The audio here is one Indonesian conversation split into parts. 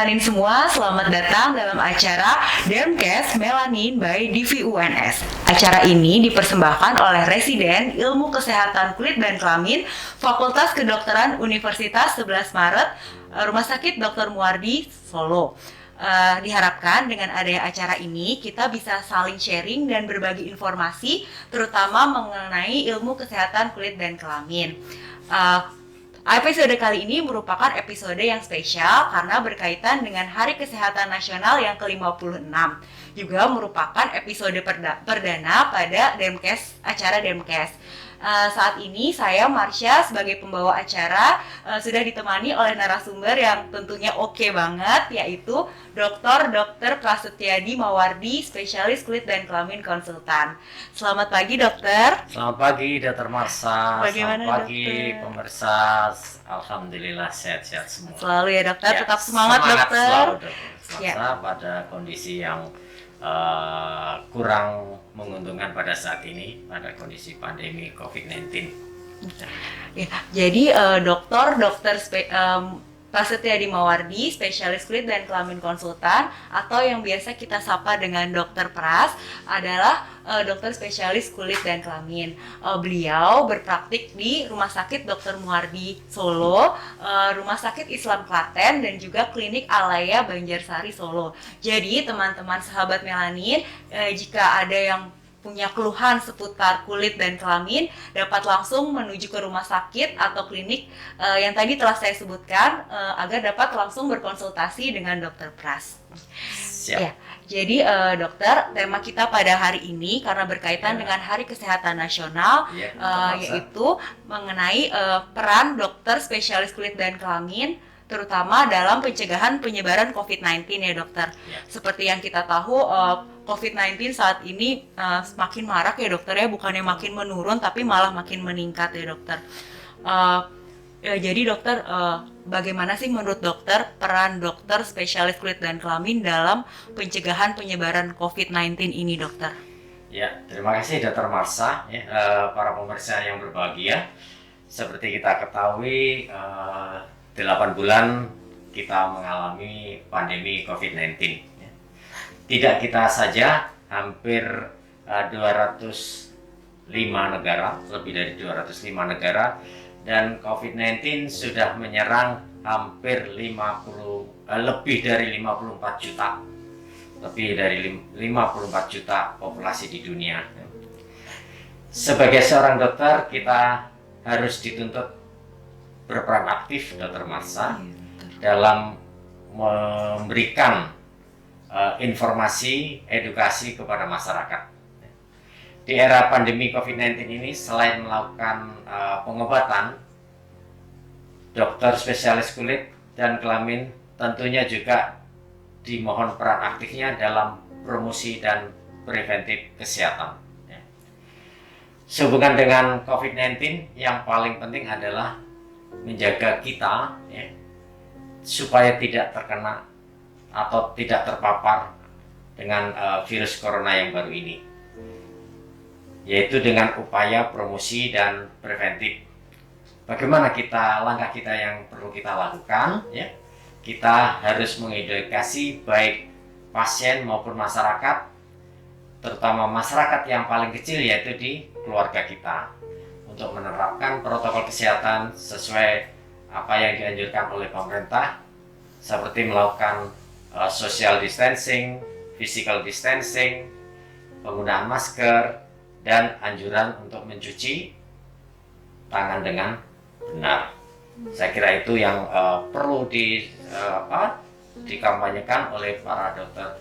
Melanin semua, selamat datang dalam acara Dermcast Melanin by DVUNS. Acara ini dipersembahkan oleh Residen Ilmu Kesehatan Kulit dan Kelamin Fakultas Kedokteran Universitas 11 Maret, Rumah Sakit Dr. Muardi, Solo. Diharapkan dengan adanya acara ini kita bisa saling sharing dan berbagi informasi terutama mengenai ilmu kesehatan kulit dan kelamin. Episode kali ini merupakan episode yang spesial karena berkaitan dengan Hari Kesehatan Nasional yang ke-56. Juga merupakan episode perdana pada Dermcast, acara Dermcast. Saat ini saya Marsha sebagai pembawa acara sudah ditemani oleh narasumber yang tentunya oke banget, yaitu Dr. Prasetyadi Mawardi, spesialis kulit dan kelamin konsultan. Selamat pagi dokter. Selamat pagi Dr. Marsha. Bagaimana, selamat pagi dokter? pemirsa. Alhamdulillah sehat-sehat semua. Selalu ya dokter, tetap semangat dokter. Selalu dokter Marsha Ya. pada kondisi yang kurang menguntungkan pada saat ini, pada kondisi pandemi COVID-19. Ya, jadi Dr. Prasetyadi Mawardi, spesialis kulit dan kelamin konsultan atau yang biasa kita sapa dengan Dr. Pras adalah dokter spesialis kulit dan kelamin. Beliau berpraktik di Rumah Sakit Dr. Muardi Solo, Rumah Sakit Islam Klaten dan juga Klinik Alaya Banjarsari Solo. Jadi teman-teman sahabat Melanin, jika ada yang punya keluhan seputar kulit dan kelamin dapat langsung menuju ke rumah sakit atau klinik yang tadi telah saya sebutkan agar dapat langsung berkonsultasi dengan Dr. Pras. Siap. Ya, jadi dokter, tema kita pada hari ini karena berkaitan dengan Hari Kesehatan Nasional, yaitu mengenai peran dokter spesialis kulit dan kelamin terutama dalam pencegahan penyebaran COVID-19 ya dokter. Seperti yang kita tahu, COVID-19 saat ini semakin marak ya dokter ya, bukannya makin menurun tapi malah makin meningkat ya dokter. Jadi dokter, bagaimana sih menurut dokter peran dokter spesialis kulit dan kelamin dalam pencegahan penyebaran COVID-19 ini dokter? Ya, terima kasih Dr. Marsha, para pemirsa yang berbahagia. Seperti kita ketahui, 8 bulan kita mengalami pandemi COVID-19. Tidak kita saja, hampir 205 negara, lebih dari 205 negara, dan COVID-19 sudah menyerang hampir lebih dari 54 juta. Lebih dari 54 juta populasi di dunia. Sebagai seorang dokter, kita harus dituntut berperan aktif Dr. Marsha dalam memberikan informasi, edukasi kepada masyarakat. Di era pandemi COVID-19 ini, selain melakukan pengobatan, dokter spesialis kulit dan kelamin tentunya juga dimohon peran aktifnya dalam promosi dan preventif kesehatan. Sehubungan dengan COVID-19, yang paling penting adalah menjaga kita supaya tidak terkena atau tidak terpapar dengan virus corona yang baru ini, yaitu dengan upaya promosi dan preventif. Bagaimana langkah kita yang perlu kita lakukan? Kita harus mengedukasi baik pasien maupun masyarakat, terutama masyarakat yang paling kecil yaitu di keluarga kita, untuk menerapkan protokol kesehatan sesuai apa yang dianjurkan oleh pemerintah, seperti melakukan social distancing, physical distancing, penggunaan masker, dan anjuran untuk mencuci tangan dengan benar. Saya kira itu yang perlu dikampanyekan oleh para dokter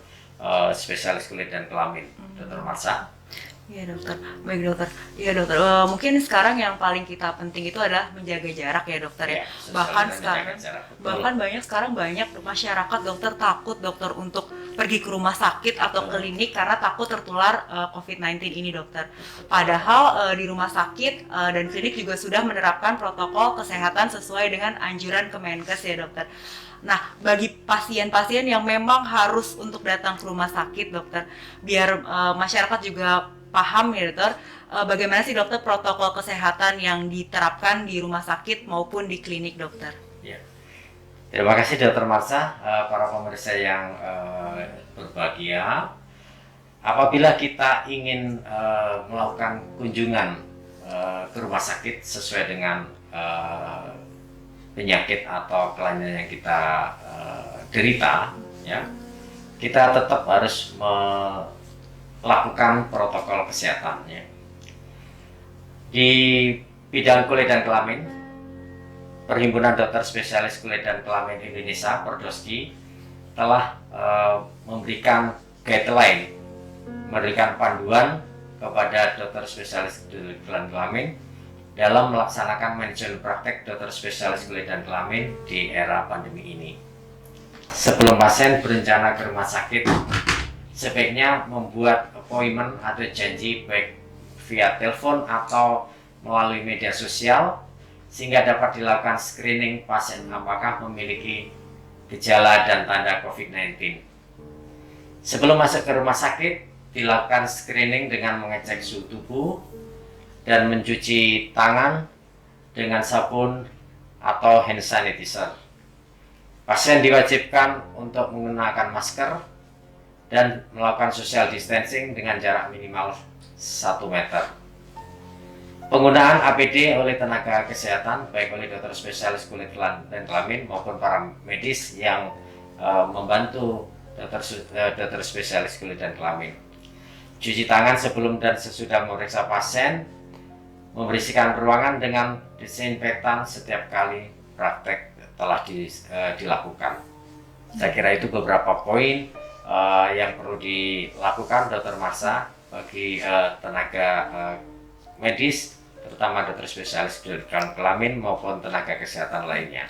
spesialis kulit dan kelamin. Dr. Marsha. Iya dokter, baik dokter. Iya dokter, mungkin sekarang yang paling kita penting itu adalah menjaga jarak ya dokter ya. Bahkan banyak masyarakat dokter takut dokter untuk pergi ke rumah sakit atau klinik karena takut tertular COVID-19 ini dokter. Padahal di rumah sakit dan klinik juga sudah menerapkan protokol kesehatan sesuai dengan anjuran Kemenkes ya dokter. Nah, bagi pasien-pasien yang memang harus untuk datang ke rumah sakit dokter, biar masyarakat juga paham ya dokter, bagaimana sih dokter protokol kesehatan yang diterapkan di rumah sakit maupun di klinik dokter? Ya. Terima kasih Dr. Marsha, para pemirsa yang berbahagia. Apabila kita ingin melakukan kunjungan ke rumah sakit sesuai dengan penyakit atau kelainan yang kita derita, ya, kita tetap harus melakukan protokol kesehatan. Ya. Di bidang kulit dan kelamin, Perhimpunan Dokter Spesialis Kulit dan Kelamin Indonesia (Perdoski) telah memberikan guideline, memberikan panduan kepada dokter spesialis kulit dan kelamin dalam melaksanakan manajemen praktek dokter spesialis kulit dan kelamin di era pandemi ini. Sebelum pasien berencana ke rumah sakit, sebaiknya membuat appointment atau janji baik via telepon atau melalui media sosial, sehingga dapat dilakukan screening pasien apakah memiliki gejala dan tanda COVID-19. Sebelum masuk ke rumah sakit, dilakukan screening dengan mengecek suhu tubuh dan mencuci tangan dengan sabun atau hand sanitizer. Pasien diwajibkan untuk menggunakan masker dan melakukan social distancing dengan jarak minimal 1 meter. Penggunaan APD oleh tenaga kesehatan, baik oleh dokter spesialis kulit dan kelamin maupun para medis yang membantu dokter spesialis kulit dan kelamin. Cuci tangan sebelum dan sesudah memeriksa pasien, membersihkan ruangan dengan disinfektan setiap kali praktek telah dilakukan. Saya kira itu beberapa poin yang perlu dilakukan Dr. Marsha bagi tenaga medis, terutama dokter spesialis kulit dan kelamin maupun tenaga kesehatan lainnya.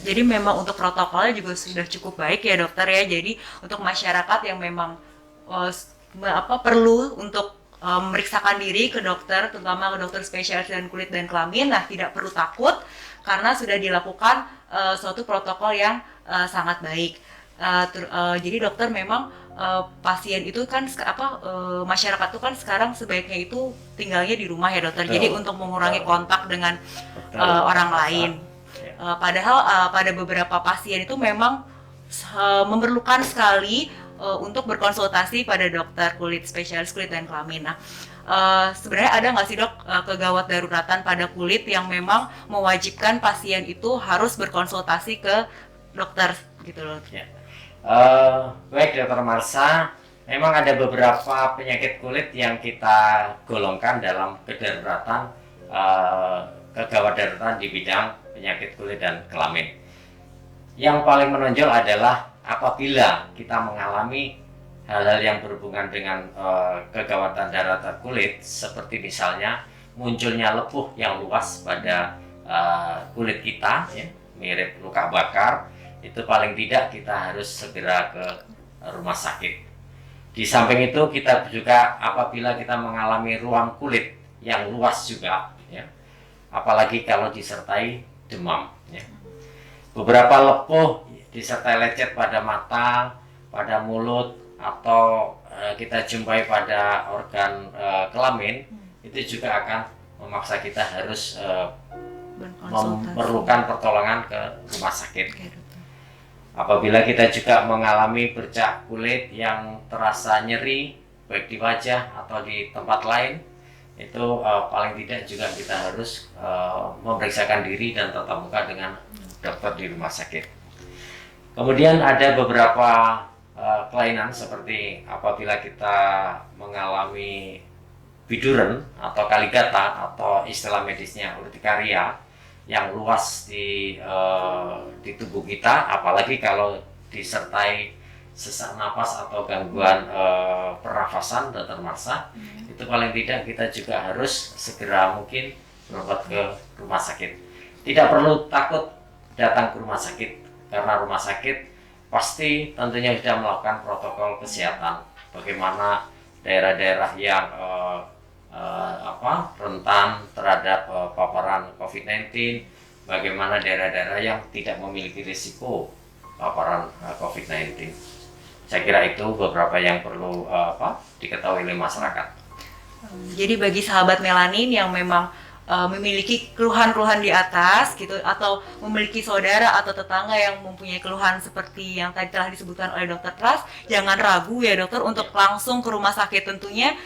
Jadi memang untuk protokolnya juga sudah cukup baik ya dokter ya. Jadi untuk masyarakat yang memang perlu untuk memeriksakan diri ke dokter, terutama ke dokter spesialis dan kulit dan kelamin, nah tidak perlu takut karena sudah dilakukan suatu protokol yang sangat baik. Jadi dokter memang pasien itu kan masyarakat itu kan sekarang sebaiknya itu tinggalnya di rumah ya dokter. Betul. Jadi untuk mengurangi kontak dengan orang lain. Ya. Padahal pada beberapa pasien itu memang memerlukan sekali untuk berkonsultasi pada dokter kulit, spesialis kulit dan kelamin. Nah, sebenarnya ada nggak sih dok kegawat daruratan pada kulit yang memang mewajibkan pasien itu harus berkonsultasi ke dokter gitu loh? Ya. Baik Dr. Marsha, memang ada beberapa penyakit kulit yang kita golongkan dalam kedaruratan, kegawat daruratan di bidang penyakit kulit dan kelamin. Yang paling menonjol adalah apabila kita mengalami hal-hal yang berhubungan dengan kegawatan daruratan kulit, seperti misalnya munculnya lepuh yang luas pada kulit kita, ya, mirip luka bakar. Itu paling tidak kita harus segera ke rumah sakit. Di samping itu kita juga apabila kita mengalami ruam kulit yang luas juga, ya, apalagi kalau disertai demam, ya. Beberapa lepuh disertai lecet pada mata, pada mulut, atau kita jumpai pada organ kelamin, itu juga akan memaksa kita harus memerlukan pertolongan ke rumah sakit. Apabila kita juga mengalami bercak kulit yang terasa nyeri, baik di wajah atau di tempat lain, itu paling tidak juga kita harus memeriksakan diri dan tatap muka dengan dokter di rumah sakit. Kemudian ada beberapa kelainan seperti apabila kita mengalami biduren atau kaligata atau istilah medisnya urtikaria yang luas di tubuh kita, apalagi kalau disertai sesak napas atau gangguan pernafasan, Dr. Marsha, itu paling tidak kita juga harus segera mungkin berobat ke rumah sakit. Tidak perlu takut datang ke rumah sakit, karena rumah sakit pasti tentunya sudah melakukan protokol kesehatan. Bagaimana daerah-daerah yang rentan terhadap paparan COVID-19, bagaimana daerah-daerah yang tidak memiliki risiko paparan COVID-19. Saya kira itu beberapa yang perlu diketahui oleh masyarakat. Jadi bagi sahabat melanin yang memang memiliki keluhan-keluhan di atas gitu, atau memiliki saudara atau tetangga yang mempunyai keluhan seperti yang tadi telah disebutkan oleh Dokter Pras, jangan ragu ya dokter untuk langsung ke rumah sakit. Tentunya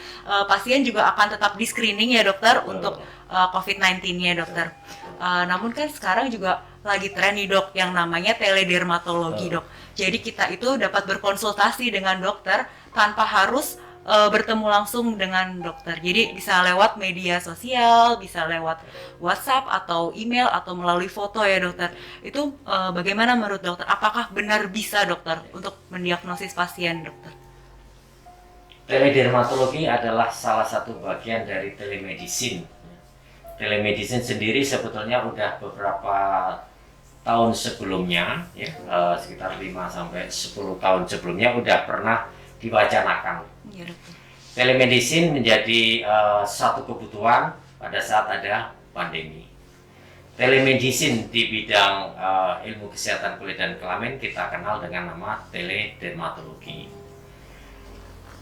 pasien juga akan tetap di screening ya dokter untuk COVID-19-nya dokter. Namun kan sekarang juga lagi tren nih dok yang namanya teledermatologi dok. Jadi kita itu dapat berkonsultasi dengan dokter tanpa harus bertemu langsung dengan dokter. Jadi bisa lewat media sosial, bisa lewat WhatsApp atau email atau melalui foto ya dokter. Itu bagaimana menurut dokter? Apakah benar bisa dokter untuk mendiagnosis pasien dokter? Teledermatologi adalah salah satu bagian dari telemedicine. Telemedicine sendiri sebetulnya udah beberapa tahun sebelumnya, ya, sekitar 5 sampai 10 tahun sebelumnya udah pernah diwacanakan. Ya, dokter. Telemedicine menjadi satu kebutuhan pada saat ada pandemi. Telemedicine di bidang ilmu kesehatan kulit dan kelamin kita kenal dengan nama teledermatologi.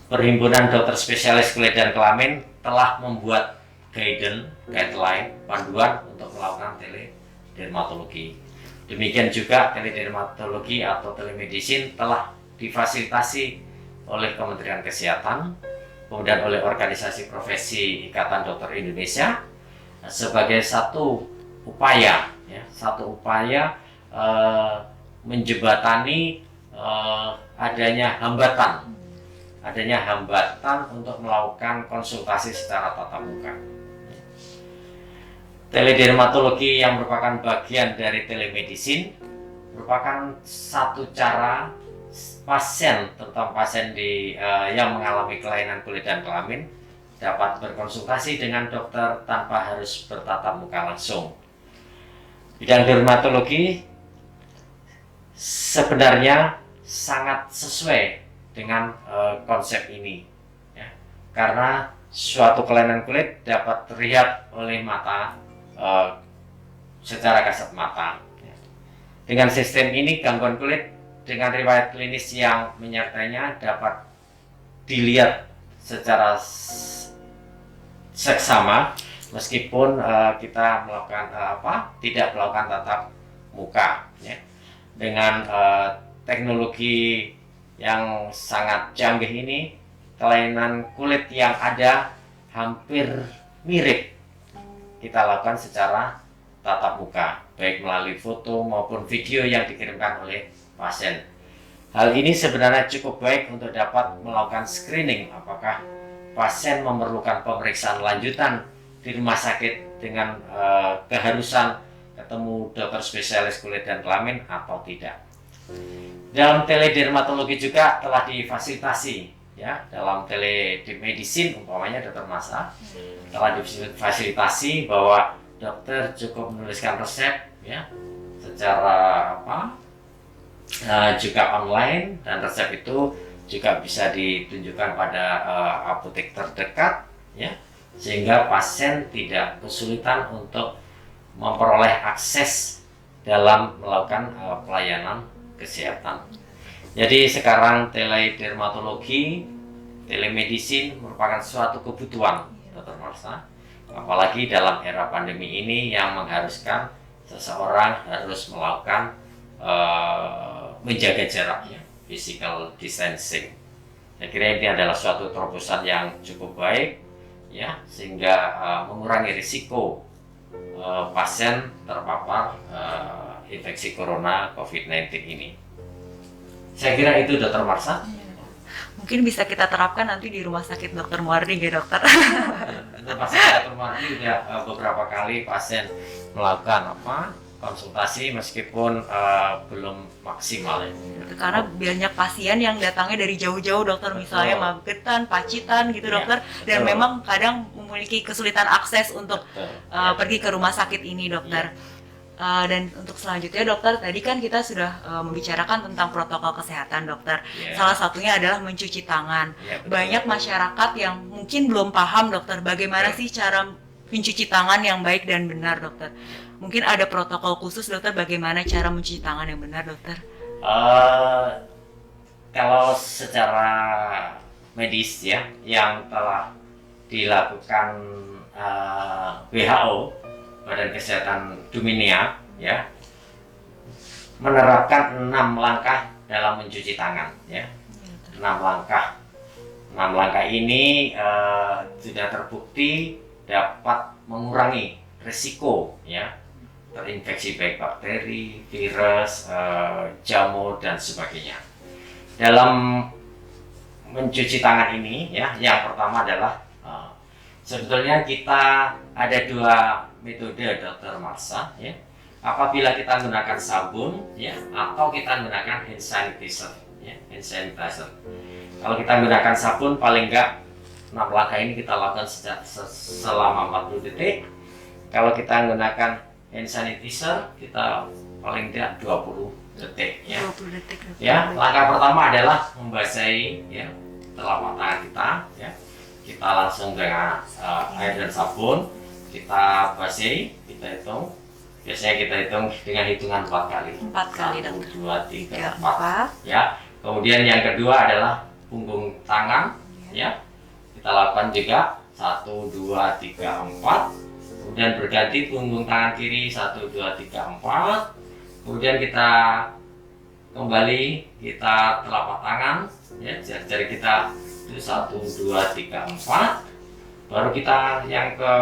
Perhimpunan Dokter Spesialis Kulit dan Kelamin telah membuat guideline, panduan untuk melakukan teledermatologi. Demikian juga teledermatologi atau telemedicine telah difasilitasi oleh Kementerian Kesehatan, kemudian oleh Organisasi Profesi Ikatan Dokter Indonesia sebagai satu upaya, ya, menjembatani adanya hambatan untuk melakukan konsultasi secara tatap muka. Teledermatologi yang merupakan bagian dari telemedicine merupakan satu cara pasien, terutama pasien yang mengalami kelainan kulit dan kelamin, dapat berkonsultasi dengan dokter tanpa harus bertatap muka langsung. Bidang dermatologi sebenarnya sangat sesuai dengan konsep ini, ya, karena suatu kelainan kulit dapat terlihat oleh mata secara kasat mata. Dengan sistem ini, gangguan kulit dengan riwayat klinis yang menyertainya dapat dilihat secara seksama meskipun kita melakukan tidak melakukan tatap muka, ya. Dengan teknologi yang sangat canggih ini, kelainan kulit yang ada hampir mirip kita lakukan secara tatap muka, baik melalui foto maupun video yang dikirimkan oleh pasien. Hal ini sebenarnya cukup baik untuk dapat melakukan screening apakah pasien memerlukan pemeriksaan lanjutan di rumah sakit dengan keharusan ketemu dokter spesialis kulit dan kelamin atau tidak. Dalam teledermatologi juga telah difasilitasi, ya, dalam telemedicine umpamanya dokter Masa telah difasilitasi bahwa dokter cukup menuliskan resep, ya, secara juga online, dan resep itu juga bisa ditunjukkan pada apotek terdekat, ya, sehingga pasien tidak kesulitan untuk memperoleh akses dalam melakukan pelayanan kesehatan. Jadi sekarang teledermatologi, telemedicine merupakan suatu kebutuhan, Dr. Marsha, apalagi dalam era pandemi ini yang mengharuskan seseorang harus melakukan menjaga jaraknya, physical distancing. Saya kira ini adalah suatu terobosan yang cukup baik, ya, sehingga mengurangi risiko pasien terpapar infeksi corona COVID-19 ini. Saya kira itu Dr. Marsha. Mungkin bisa kita terapkan nanti di Rumah Sakit Dr. Muardi ya dokter. Rumah Sakit Dr. Muardi sudah beberapa kali pasien melakukan konsultasi meskipun belum maksimal, ya. Karena banyak pasien yang datangnya dari jauh-jauh dokter, misalnya Magetan, Pacitan gitu dokter, dan memang kadang memiliki kesulitan akses untuk pergi ke rumah sakit ini dokter. Dan untuk selanjutnya dokter, tadi kan kita sudah membicarakan tentang protokol kesehatan dokter. Salah satunya adalah mencuci tangan. Banyak masyarakat yang mungkin belum paham dokter, bagaimana sih cara mencuci tangan yang baik dan benar dokter. Mungkin ada protokol khusus dokter, bagaimana cara mencuci tangan yang benar dokter? Kalau secara medis, ya, yang telah dilakukan WHO, Badan Kesehatan Dunia, ya, menerapkan 6 langkah dalam mencuci tangan, ya. 6 langkah. 6 langkah ini sudah terbukti dapat mengurangi risiko, ya, terinfeksi baik bakteri, virus, jamur dan sebagainya. Dalam mencuci tangan ini, ya, yang pertama adalah sebetulnya kita ada 2 metode, Dr. Marsha, ya. Apabila kita menggunakan sabun, ya, atau kita menggunakan hand sanitizer, ya, hand sanitizer. Kalau kita menggunakan sabun, paling enggak 6 langkah ini kita lakukan selama 40 detik. Kalau kita menggunakan hand sanitizer, kita paling tidak 20 detik, ya. 20 detik. Ya, langkah pertama adalah membasahi, ya, telapak tangan kita, ya. Kita langsung dengan air dan sabun, kita basahi, kita hitung. Biasanya kita hitung dengan hitungan 4 kali. 4 kali, 1, Dokter. 2, 3, 4. 4. Ya. Kemudian yang kedua adalah punggung tangan, ya. Kita lakukan juga 1, 2, 3, 4. Kemudian berganti punggung tangan kiri 1, 2, 3, 4. Kemudian kita kembali, kita telapak tangan, ya, jari-jari kita itu 1, 2, 3, 4. Baru kita yang ke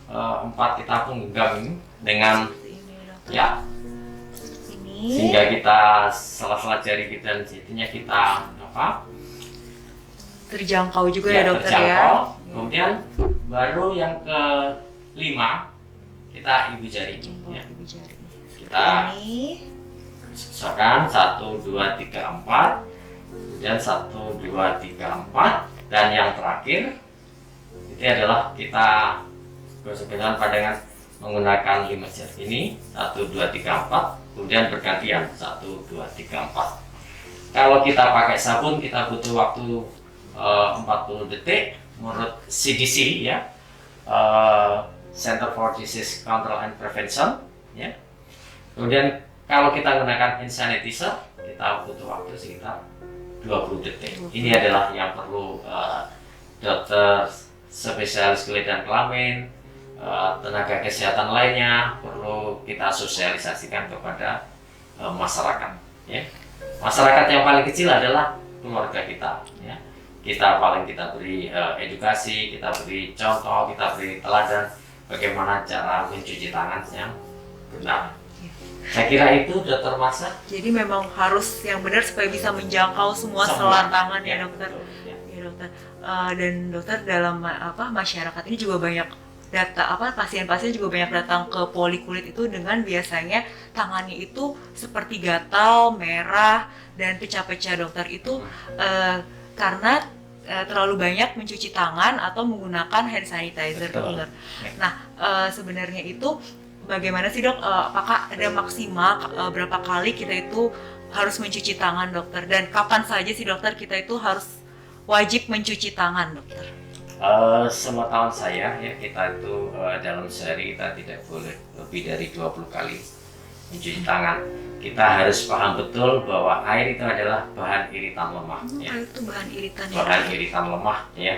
4 kita penggenggam dengan, ya, Ini. sehingga kita sela-sela jari kita dan jadinya kita Terjangkau juga ya, Dokter, terjangkau. ya. Kemudian baru yang ke-5 kita ibu jari, ya. Ibu jari. Kita Ini. misalkan 1, 2, 3, 4. Kemudian 1, 2, 3, 4. Dan yang terakhir itu adalah kita gosok-gosok dengan menggunakan 5 jari ini 1, 2, 3, 4. Kemudian bergantian 1, 2, 3, 4. Kalau kita pakai sabun kita butuh waktu 40 detik menurut CDC, ya, Center for Disease Control and Prevention, ya. Kemudian kalau kita menggunakan hand sanitizer kita butuh waktu sekitar 20 detik. Ini adalah yang perlu dokter spesialis kulit dan kelamin, tenaga kesehatan lainnya perlu kita sosialisasikan kepada masyarakat, ya. Masyarakat yang paling kecil adalah keluarga kita, ya. Kita beri edukasi, kita beri contoh, kita beri teladan bagaimana cara mencuci tangan yang benar. Saya kira itu, Dr. Marsha. Jadi memang harus yang benar supaya bisa menjangkau semua selat tangan, ya, Dokter. Ya. Ya, Dokter. Dan Dokter, dalam masyarakat ini juga banyak pasien-pasien juga banyak datang ke Polikulit itu dengan biasanya tangannya itu seperti gatal, merah dan pecah-pecah, Dokter. Itu karena terlalu banyak mencuci tangan atau menggunakan hand sanitizer, Dokter. Nah, sebenarnya itu bagaimana sih, Dok? Apakah ada maksimal berapa kali kita itu harus mencuci tangan, Dokter? Dan kapan saja sih, Dokter, kita itu harus wajib mencuci tangan, Dokter? Sepengetahuan saya, ya, kita itu dalam sehari kita tidak boleh lebih dari 20 kali mencuci tangan. Kita harus paham betul bahwa air itu adalah bahan iritan lemah. Ya. Air itu bahan iritan, ya? Bahan iritan lemah, ya.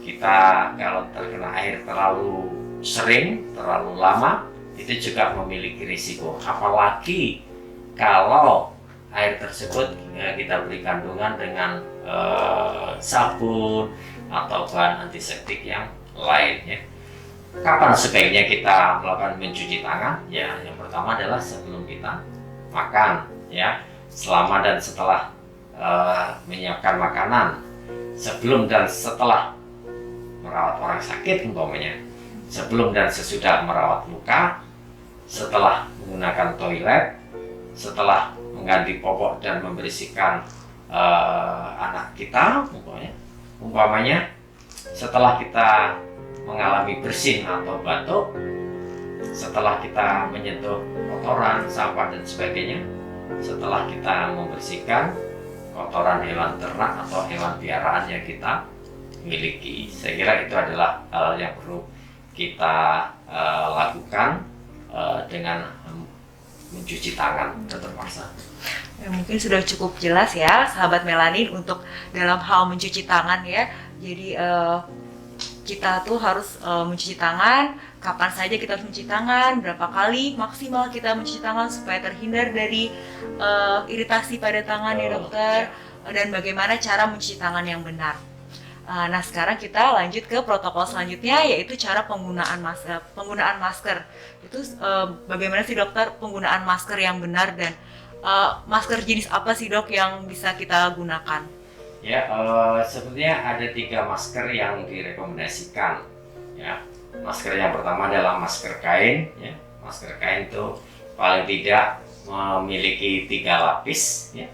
Kita kalau terkena air terlalu sering, terlalu lama, itu juga memiliki risiko. Apalagi kalau air tersebut kita beri kandungan dengan sabun atau bahan antiseptik yang lainnya. Kapan sebaiknya kita melakukan mencuci tangan? Ya, yang pertama adalah sebelum kita makan, ya, selama dan setelah menyiapkan makanan, sebelum dan setelah merawat orang sakit umpamanya, sebelum dan sesudah merawat luka, setelah menggunakan toilet, setelah mengganti popok dan membersihkan anak kita umpamanya, setelah kita mengalami bersin atau batuk, setelah kita menyentuh kotoran, sampah dan sebagainya, setelah kita membersihkan kotoran hewan ternak atau hewan piaraan yang kita miliki. Saya kira itu adalah hal yang perlu kita lakukan dengan mencuci tangan, Dr. Marsha. Ya, mungkin sudah cukup jelas ya, sahabat Melanin, untuk dalam hal mencuci tangan, ya. Jadi kita tuh harus mencuci tangan, kapan saja kita harus mencuci tangan, berapa kali maksimal kita mencuci tangan supaya terhindar dari iritasi pada tangan ya dokter, dan bagaimana cara mencuci tangan yang benar. Nah sekarang kita lanjut ke protokol selanjutnya, yaitu cara penggunaan masker. Itu bagaimana sih dokter penggunaan masker yang benar, dan masker jenis apa sih dok yang bisa kita gunakan? Ya, sebenarnya ada 3 masker yang direkomendasikan. Ya, masker yang pertama adalah masker kain. Ya, masker kain itu paling tidak memiliki 3 lapis. Ya,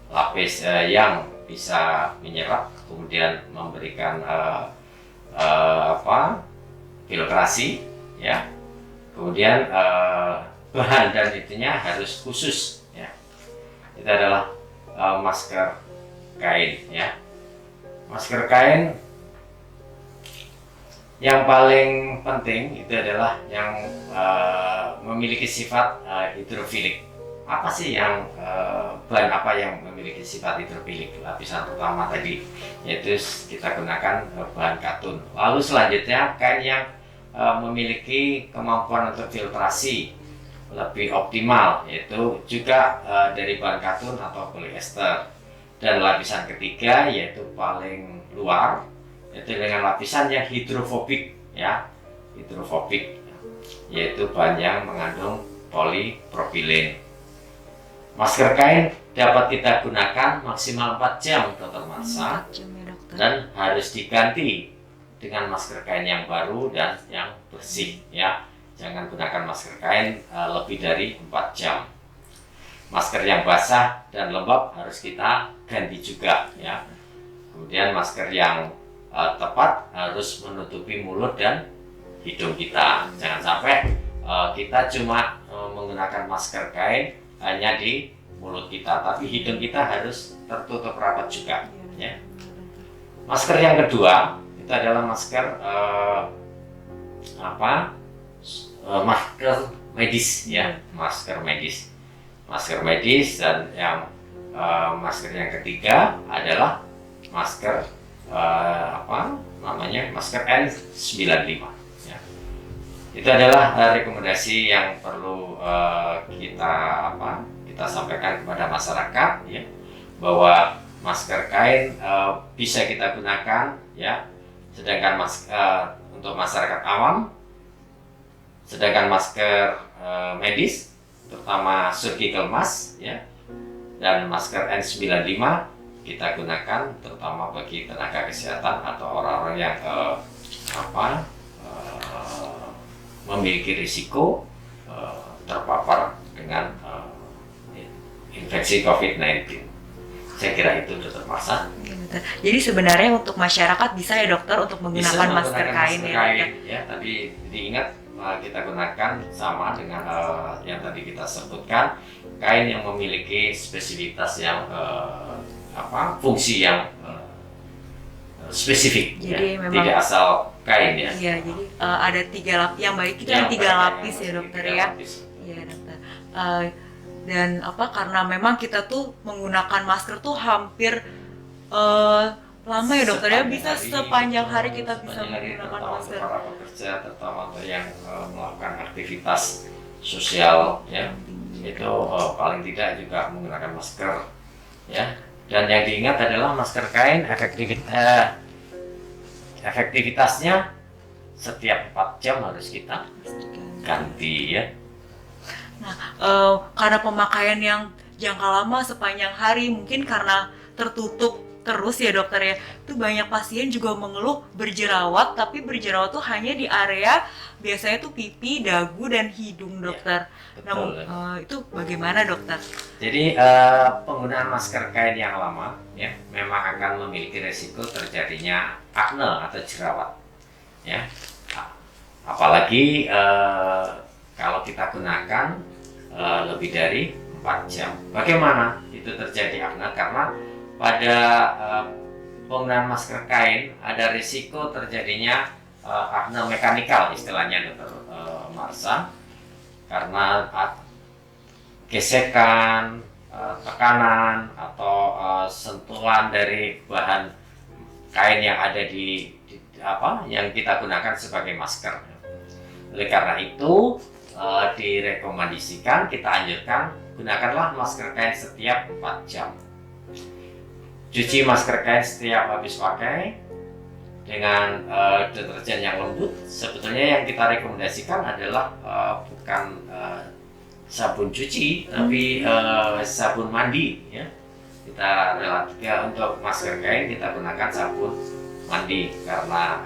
lapis yang bisa menyerap, kemudian memberikan filtrasi. Ya, kemudian bahan dan itunya harus khusus. Ya, itu adalah masker kain ya. Masker kain yang paling penting itu adalah yang memiliki sifat hidrofilik. Apa sih yang bahan apa yang memiliki sifat hidrofilik? Lapisan pertama tadi yaitu kita gunakan bahan katun. Lalu selanjutnya kain yang memiliki kemampuan untuk filtrasi lebih optimal, yaitu juga dari bahan katun atau polyester. Dan lapisan ketiga yaitu paling luar, yaitu dengan lapisan yang hidrofobik ya, hidrofobik, yaitu bahan yang mengandung polipropilen. Masker kain dapat kita gunakan maksimal 4 jam Dr. Marsha, dan harus diganti dengan masker kain yang baru dan yang bersih ya. Jangan gunakan masker kain lebih dari 4 jam. Masker yang basah dan lembab harus kita ganti juga ya. Kemudian masker yang tepat harus menutupi mulut dan hidung kita. Jangan sampai kita cuma menggunakan masker kain hanya di mulut kita, tapi hidung kita harus tertutup rapat juga ya. Masker yang kedua itu adalah masker masker medis ya, masker medis. Masker medis, dan yang masker yang ketiga adalah masker masker N95 ya. Itu adalah rekomendasi yang perlu kita sampaikan kepada masyarakat ya, bahwa masker kain bisa kita gunakan ya, sedangkan untuk masyarakat awam, sedangkan masker medis terutama surgical mask ya, dan masker N95 kita gunakan terutama bagi tenaga kesehatan atau orang-orang yang memiliki risiko terpapar dengan infeksi COVID-19. Saya kira itu Dr. Marsha. Jadi sebenarnya untuk masyarakat bisa ya dokter untuk menggunakan masker kain ya, tapi diingat kita gunakan sama dengan yang tadi kita sebutkan, kain yang memiliki spesifitas yang fungsi yang spesifik. Jadi ya. Memang tidak asal kain ya. Iya, jadi ada 3 lapis yang baik itu yang 3 lapis ya dokter ya. Iya dokter. Dan karena memang kita tuh menggunakan masker tuh hampir lama ya dokter ya, bisa sepanjang hari kita bisa menggunakan masker. Para pekerja, terutama untuk yang melakukan aktivitas sosial ya, itu paling tidak juga menggunakan masker ya. Dan yang diingat adalah masker kain efektivitasnya setiap 4 jam harus kita ganti ya. Nah, karena pemakaian yang jangka lama sepanjang hari, mungkin karena tertutup terus ya dokter ya, itu banyak pasien juga mengeluh berjerawat, tapi berjerawat tuh hanya di area biasanya tuh pipi, dagu, dan hidung dokter. Ya, betul. Itu bagaimana dokter? Jadi penggunaan masker kain yang lama ya memang akan memiliki resiko terjadinya akne atau jerawat ya. Apalagi kalau kita gunakan lebih dari 4 jam. Bagaimana itu terjadi akne? Karena pada penggunaan masker kain ada risiko terjadinya akne mekanikal istilahnya Dr. Marsha, karena gesekan, tekanan atau sentuhan dari bahan kain yang ada di yang kita gunakan sebagai masker. Oleh karena itu direkomendasikan, kita anjurkan gunakanlah masker kain setiap 4 jam. Cuci masker kain setiap habis pakai dengan deterjen yang lembut. Sebetulnya yang kita rekomendasikan adalah bukan sabun cuci, tapi sabun mandi ya. Kita relatif untuk masker kain kita gunakan sabun mandi karena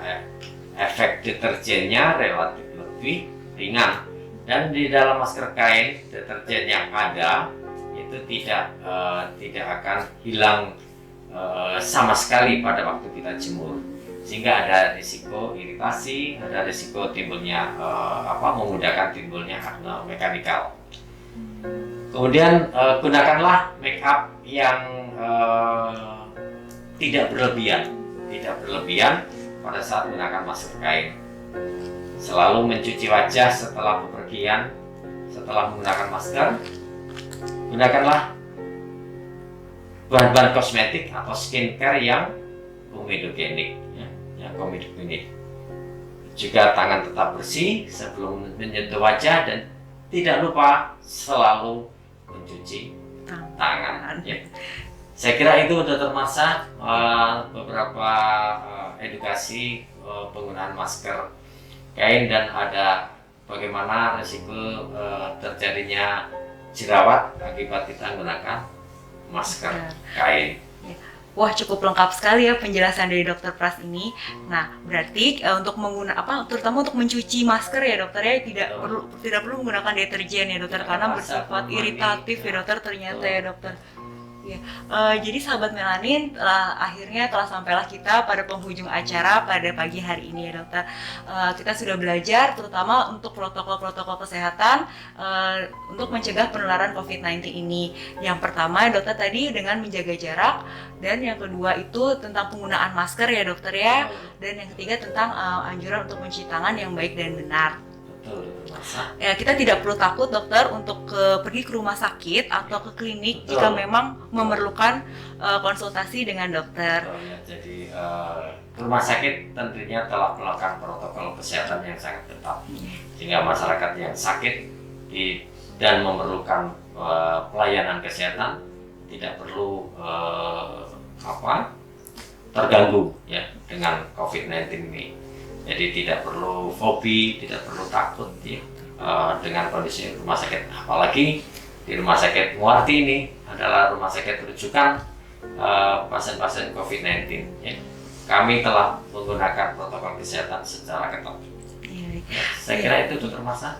efek deterjennya relatif lebih ringan, dan di dalam masker kain deterjen yang ada itu tidak akan hilang sama sekali pada waktu kita jemur, sehingga ada risiko iritasi, ada risiko timbulnya memudahkan timbulnya akne mekanikal. Kemudian gunakanlah make up yang tidak berlebihan pada saat menggunakan masker kain. Selalu mencuci wajah setelah bepergian, setelah menggunakan masker. Gunakanlah bahan-bahan kosmetik atau skincare yang komedogenik, yang komedogenik. Juga tangan tetap bersih sebelum menyentuh wajah, dan tidak lupa selalu mencuci tangan. Ya. Saya kira itu Dr. Marsha, beberapa edukasi penggunaan masker kain dan ada bagaimana risiko terjadinya jerawat akibat kita menggunakan masker kain. Wah, cukup lengkap sekali ya penjelasan dari Dokter Pras ini. Nah, berarti untuk terutama untuk mencuci masker ya dokter ya tidak perlu menggunakan deterjen ya dokter, karena bersifat iritatif ya dokter ternyata ya dokter. Ya, jadi sahabat Melanin, akhirnya telah sampailah kita pada penghujung acara pada pagi hari ini ya dokter. Kita sudah belajar terutama untuk protokol-protokol kesehatan untuk mencegah penularan COVID-19 ini. Yang pertama dokter tadi dengan menjaga jarak, dan yang kedua itu tentang penggunaan masker ya dokter ya, dan yang ketiga tentang anjuran untuk mencuci tangan yang baik dan benar. Ya, kita tidak perlu takut dokter untuk pergi ke rumah sakit atau ke klinik jika memang memerlukan konsultasi dengan dokter. Jadi rumah sakit tentunya telah melakukan protokol kesehatan yang sangat ketat, sehingga masyarakat yang sakit dan memerlukan pelayanan kesehatan tidak perlu terganggu ya dengan COVID-19 ini. Jadi tidak perlu fobi, tidak perlu takut ya, dengan kondisi rumah sakit. Apalagi di rumah sakit Muarti ini adalah rumah sakit rujukan pasien-pasien COVID-19. Ya. Kami telah menggunakan protokol kesehatan secara ketat. Saya kira itu Dr. Marsha.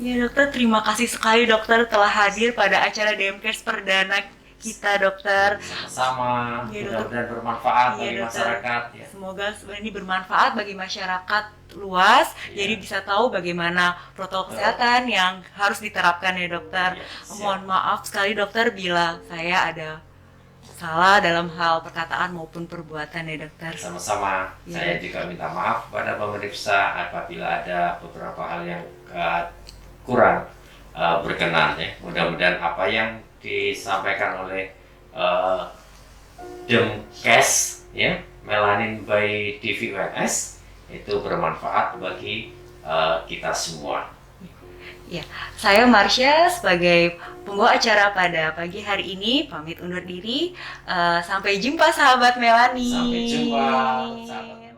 Ya dokter, terima kasih sekali dokter telah hadir pada acara DMCares perdana kita dokter. Sama-sama, mudah-mudahan bermanfaat bagi masyarakat ya. Semoga ini bermanfaat bagi masyarakat luas, jadi bisa tahu bagaimana protokol kesehatan yang harus diterapkan ya dokter. Mohon maaf sekali dokter bila saya ada salah dalam hal perkataan maupun perbuatan ya dokter. Sama-sama, saya juga minta maaf pada pemirsa apabila ada beberapa hal yang kurang berkenan ya. Mudah-mudahan apa yang disampaikan oleh DMCares ya, Melanin by DVUNS itu bermanfaat bagi kita semua. Ya, saya Marsha sebagai pembawa acara pada pagi hari ini pamit undur diri. Sampai jumpa sahabat Melanin. Sampai jumpa sahabat Melanin.